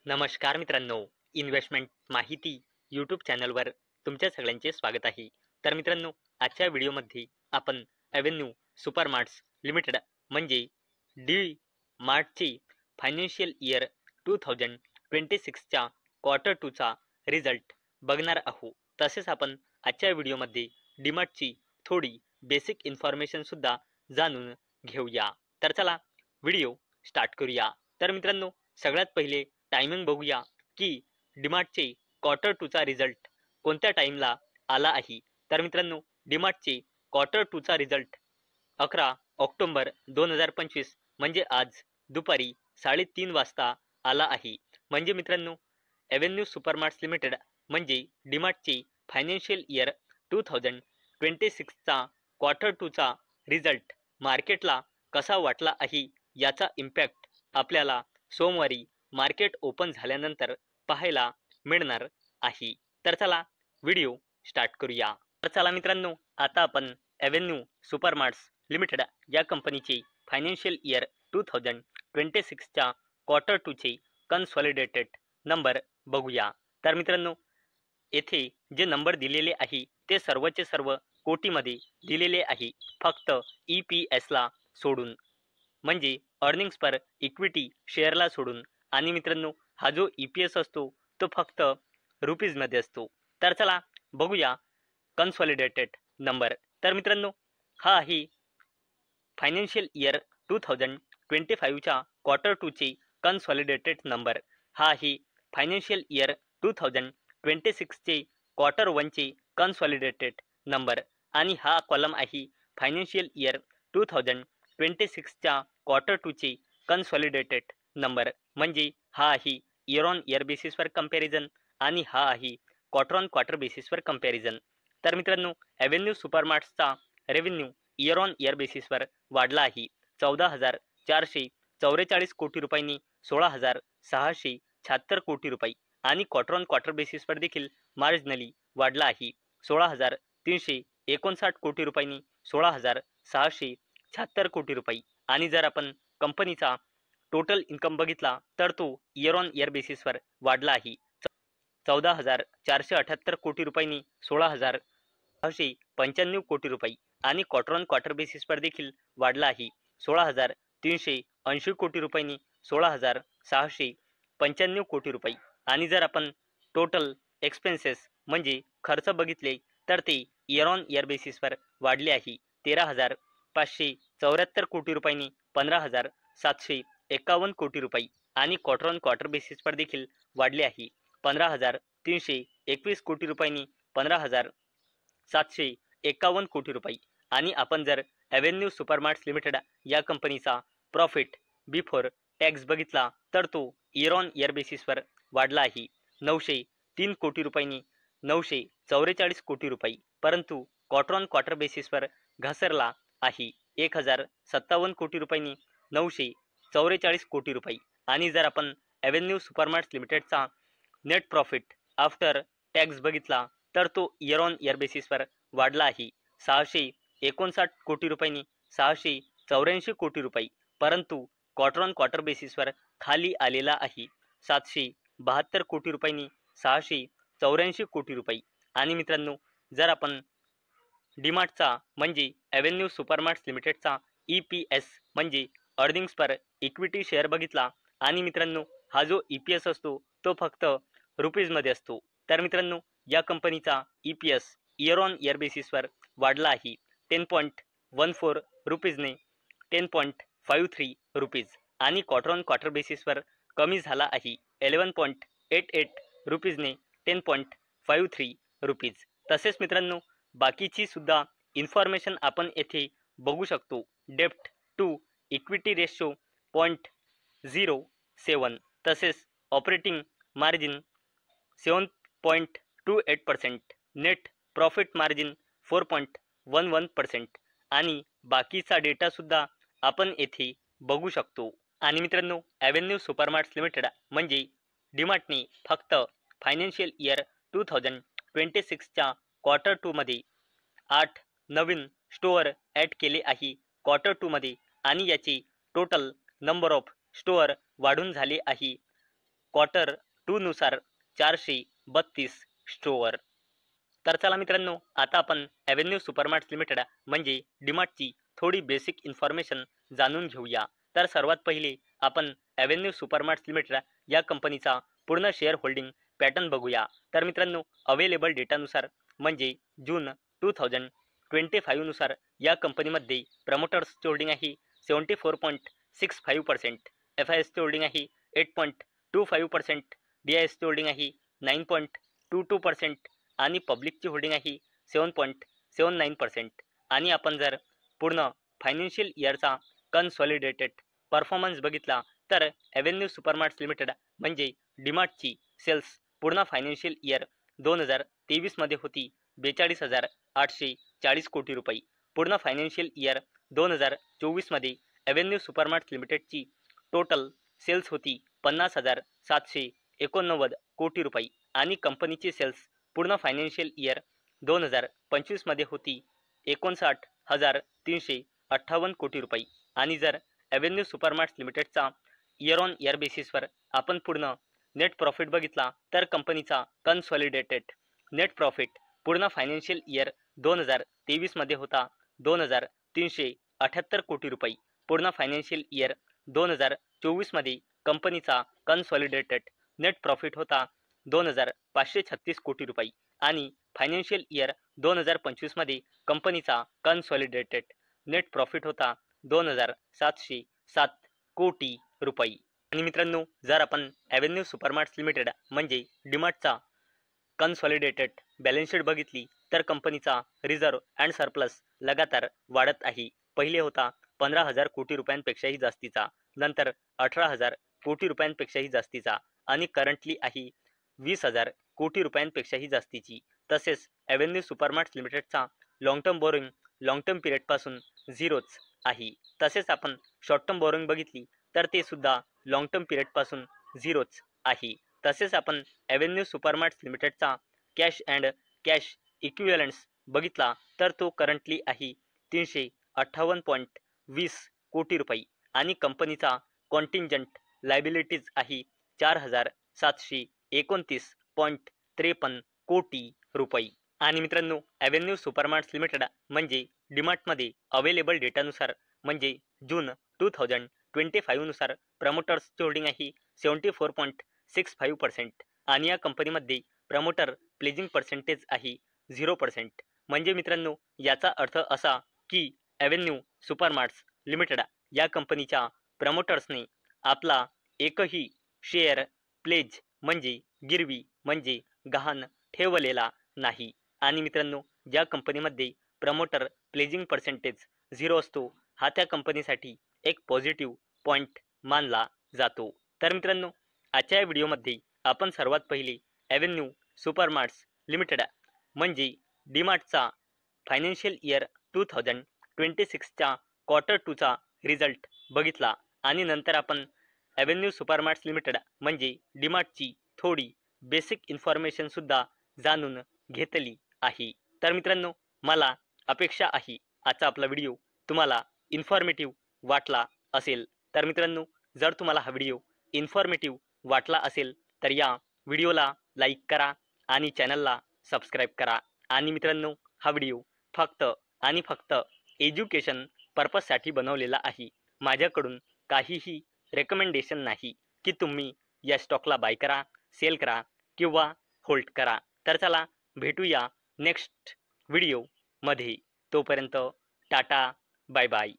नमस्कार मित्रांनो, इन्व्हेस्टमेंट माहिती यूट्यूब चॅनलवर तुमच्या सगळ्यांचे स्वागत आहे. तर मित्रांनो, आजच्या व्हिडिओमध्ये आपण एव्हेन्यू सुपरमार्ट्स लिमिटेड म्हणजे डी मार्टची फायनान्शियल इयर 2026च्या क्वार्टर 2चा रिझल्ट बघणार आहोत. तसेच आपण आजच्या व्हिडिओमध्ये डीमार्टची थोडी बेसिक इन्फॉर्मेशन सुद्धा जाणून घेऊया. तर चला व्हिडिओ स्टार्ट करूया. तर मित्रांनो, सगळ्यात पहिले टायमिंग बघूया की डीमार्टचे क्वार्टर 2चा रिझल्ट कोणत्या टाइमला आला आहे. तर मित्रांनो, डीमार्टचे क्वार्टर 2चा रिझल्ट 11 ऑक्टोबर 2025 म्हणजे आज दुपारी 3:30 वाजता आला आहे. म्हणजे मित्रांनो, एव्हेन्यू सुपरमार्ट्स लिमिटेड म्हणजे डीमार्टचे फायनान्शियल इयर 2026चा क्वार्टर 2चा रिझल्ट मार्केटला कसा वाटला आहे याचा इम्पॅक्ट आपल्याला सोमवारी मार्केट ओपन झाल्यानंतर पाहायला मिळणार आहे. तर चला व्हिडिओ स्टार्ट करूया. तर चला मित्रांनो, आता आपण एव्हेन्यू सुपरमार्ट्स लिमिटेड या कंपनीचे फायनान्शियल इयर 2026च्या क्वार्टर 2चे कन्सॉलिडेटेड नंबर बघूया. तर मित्रांनो, येथे जे नंबर दिलेले आहे ते सर्वचे सर्व कोटीमध्ये दिलेले आहे, फक्त EPSला सोडून, म्हणजे अर्निंग्स पर इक्विटी शेअरला सोडून. आणि मित्रांनो, हा जो EPS असतो तो फक्त रुपीजमध्ये असतो. तर चला बघूया कन्सॉलिडेटेड नंबर. तर मित्रांनो, हा आहे फायनान्शियल इयर 2025च्या क्वार्टर 2चे कन्सॉलिडेटेड नंबर. हा आहे फायनान्शियल इयर 2026चे क्वार्टर 1चे कन्सॉलिडेटेड नंबर. आणि हा कॉलम आहे फायनान्शियल इयर 2026च्या क्वार्टर 2चे कन्सॉलिडेटेड नंबर. म्हणजे हा आहे इयर ऑन इयर बेसिसवर कंपॅरिझन आणि हा आहे क्वार्टर ऑन क्वार्टर बेसिसवर कंपॅरिझन. तर मित्रांनो, एव्हेन्यू सुपरमार्ट्सचा रेव्हेन्यू इयर ऑन इयर बेसिसवर वाढला आहे 14,444 कोटी रुपयांनी 16,676 कोटी रुपये. आणि क्वार्टर ऑन क्वार्टर बेसिसवर देखील मार्जिनली वाढला आहे 16,359 कोटी रुपयांनी 16,676 कोटी रुपये. आणि जर आपण कंपनीचा टोटल इन्कम बघितला तर तो इयर ऑन इयर बेसिसवर वाढला आहे 14,478 कोटी रुपयांनी 16,695 कोटी रुपये. आणि क्वार्टर ऑन क्वार्टर बेसिसवर देखील वाढला आहे 16,380 कोटी रुपयांनी 16,695 कोटी रुपये. आणि जर आपण टोटल एक्सपेन्सेस म्हणजे खर्च बघितले तर ते इयर ऑन इयर बेसिसवर वाढले आहे 13,574 कोटी रुपयांनी 15,751 कोटी रुपये. आणि क्वार्टर ऑन क्वार्टर बेसिसवर देखील वाढले आहे 15,321 कोटी रुपयांनी 15,751 कोटी रुपये. आणि आपण जर एव्हेन्यू सुपरमार्ट्स लिमिटेड या कंपनीचा प्रॉफिट बिफोर टॅक्स बघितला तर तो इयर ऑन इयर बेसिसवर वाढला आहे 903 कोटी रुपयांनी 944 कोटी रुपये, परंतु क्वार्टर ऑन क्वार्टर बेसिसवर घसरला आहे 1,057 कोटी रुपयांनी 944 कोटी रुपये. आणि जर आपण एव्हेन्यू सुपरमार्ट्स लिमिटेडचा नेट प्रॉफिट आफ्टर टॅक्स बघितला तर तो इयर ऑन इयर बेसिसवर वाढला आहे 659 कोटी रुपयांनी 684 कोटी रुपये, परंतु क्वार्टर ऑन क्वार्टर बेसिसवर खाली आलेला आहे 772 कोटी रुपयांनी 684 कोटी रुपये. आणि मित्रांनो, जर आपण डीमार्टचा म्हणजे एव्हेन्यू सुपरमार्ट्स लिमिटेडचा EPS म्हणजे अर्निंग्स पर इक्विटी शेअर बघितला, आणि मित्रांनो हा जो EPS असतो तो फक्त रुपीजमध्ये असतो. तर मित्रांनो, या कंपनीचा EPS इयर ऑन इयर बेसिसवर वाढला आहे 10.14 रुपीजने 10.53 रुपीज. आणि क्वार्टर ऑन क्वार्टर बेसिसवर कमी झाला आहे 11.88 रुपीजने 10.53 रुपीज. तसेच मित्रांनो, बाकीची सुद्धा इन्फॉर्मेशन आपण येथे बघू शकतो. डेप्ट टू इक्विटी रेशो 0.07, तसेच operating margin 7.28%, net profit margin 4.11% आणि बाकीचा डेटासुद्धा आपण येथे बघू शकतो. आणि मित्रांनो, एव्हेन्यू सुपरमार्ट्स लिमिटेड म्हणजे डीमार्टने फक्त फायनान्शियल इयर 2026च्या क्वार्टर 2मध्ये 8 नवीन स्टोअर ॲड केले आहे क्वार्टर 2मध्ये, आणि याची टोटल नंबर ऑफ स्टोअर वाढून झाले आहे क्वार्टर 2 नुसार 432 स्टोअर. तर चला मित्रांनो, आता आपण ॲव्हेन्यू सुपरमार्ट्स लिमिटेड म्हणजे डीमार्टची थोडी बेसिक इन्फॉर्मेशन जाणून घेऊया. तर सर्वात पहिले आपण ॲव्हेन्यू सुपरमार्ट्स लिमिटेड या कंपनीचा पूर्ण शेअर होल्डिंग पॅटर्न बघूया. तर मित्रांनो, अवेलेबल डेटानुसार म्हणजे जून 2025 नुसार या कंपनीमध्ये प्रमोटर्सची होल्डिंग आहे 74.65%, FISची होल्डिंग आहे 8.25%, DISची होल्डिंग आहे 9.22% आणि पब्लिकची होल्डिंग आहे 7.79%. आणि आपण जर पूर्ण फायनान्शियल इयरचा कन्सॉलिडेटेड परफॉर्मन्स बघितला तर ॲव्हेन्यू सुपरमार्ट्स लिमिटेड म्हणजे डीमार्टची सेल्स पूर्ण फायनान्शियल इयर 2023 मध्ये होती 42,840 कोटी रुपये. पूर्ण फायनान्शियल इयर 2024 मध्ये ॲव्हेन्यू सुपरमार्ट्स लिमिटेडची टोटल सेल्स होती 50,789 कोटी रुपये आणि कंपनीची सेल्स पूर्ण फायनान्शियल इयर 2025 मध्ये होती 59,358 कोटी रुपये. आणि जर ॲव्हेन्यू सुपरमार्ट्स लिमिटेडचा इयर ऑन इयर बेसिसवर आपण पूर्ण नेट प्रॉफिट बघितला तर कंपनीचा कन्सॉलिडेटेड नेट प्रॉफिट पूर्ण फायनान्शियल इयर 2023 मध्ये होता 2,378 कोटी रुपये. पूर्ण फायनान्शियल इयर 2024 मध्ये कंपनीचा कन्सॉलिडेटेड नेट प्रॉफिट होता 2,536 कोटी रुपये आणि फायनान्शियल इयर 2025 मध्ये कंपनीचा कन्सॉलिडेटेड नेट प्रॉफिट होता 2,707 कोटी रुपये. आणि मित्रांनो, जर आपण ॲव्हेन्यू सुपरमार्ट्स लिमिटेड म्हणजे डीमार्टचा कन्सॉलिडेटेड बॅलन्स शीट बघितली तर कंपनीचा रिझर्व अँड सरप्लस लगातार वाढत आहे. पहिले होता 15,000 कोटी रुपयांपेक्षाही जास्तीचा, नंतर 18,000 कोटी रुपयांपेक्षाही जास्तीचा आणि करंटली आहे 20,000 कोटी रुपयांपेक्षाही जास्तीची. तसेच ॲव्हेन्यू सुपरमार्ट्स लिमिटेडचा long term borrowing long term पिरियडपासून झिरोच आहे. तसेच आपण शॉर्ट टर्म बोरोइंग बघितली तर ते सुद्धा लॉंग टर्म पिरियडपासून झिरोच आहे. तसेच आपण ॲव्हेन्यू सुपरमार्ट्स लिमिटेडचा कॅश अँड कॅश इक्विव्हॅलंट्स बघितला तर तो करंटली आहे 358.20 कोटी रुपये आणि कंपनीचा कॉन्टिंजंट लायबिलिटीज आहे 4,729.53 कोटी रुपये. आणि मित्रांनो, ॲव्हेन्यू सुपरमार्ट्स लिमिटेड म्हणजे डीमार्टमध्ये अवेलेबल डेटानुसार म्हणजे जून 2025 नुसार प्रमोटर्सची होल्डिंग आहे 74.65% आणि या कंपनीमध्ये प्रमोटर प्लेजिंग पर्सेंटेज आहे 0%. म्हणजे मित्रांनो, याचा अर्थ असा की ॲव्हेन्यू सुपरमार्ट्स लिमिटेड या कंपनीच्या प्रमोटर्सने आपला एकही शेअर प्लेज म्हणजे गिरवी म्हणजे गहाण ठेवलेला नाही. आणि मित्रांनो, ज्या कंपनीमध्ये प्रमोटर प्लेजिंग पर्सेंटेज 0 असतो हा त्या कंपनीसाठी एक पॉझिटिव्ह पॉईंट मानला जातो. तर मित्रांनो, आजच्या व्हिडिओमध्ये आपण सर्वात पहिले ॲव्हेन्यू सुपरमार्ट्स लिमिटेड म्हणजे डीमार्टचा फायनान्शियल इयर 2026च्या क्वार्टर 2चा रिझल्ट बघितला आणि नंतर आपण ॲव्हेन्यू सुपरमार्ट्स लिमिटेड म्हणजे डीमार्टची थोडी बेसिक इन्फॉर्मेशनसुद्धा जाणून घेतली आहे. तर मित्रांनो, मला अपेक्षा आहे आजचा आपला व्हिडिओ तुम्हाला इन्फॉर्मेटिव्ह वाटला असेल. तर मित्रांनो, जर तुम्हाला हा व्हिडिओ इन्फॉर्मेटिव्ह वाटला असेल तर या व्हिडिओला लाईक करा आणि चॅनलला सबस्क्राईब करा. आणि मित्रांनो, हा व्हिडिओ फक्त आणि फक्त एज्युकेशन पर्पजसाठी बनवलेला आहे. माझ्याकडून काहीही रेकमेंडेशन नाही की तुम्ही या स्टॉकला बाय करा, सेल करा किंवा होल्ड करा. तर चला भेटूया नेक्स्ट व्हिडिओमध्ये. तोपर्यंत टाटा, बाय बाय.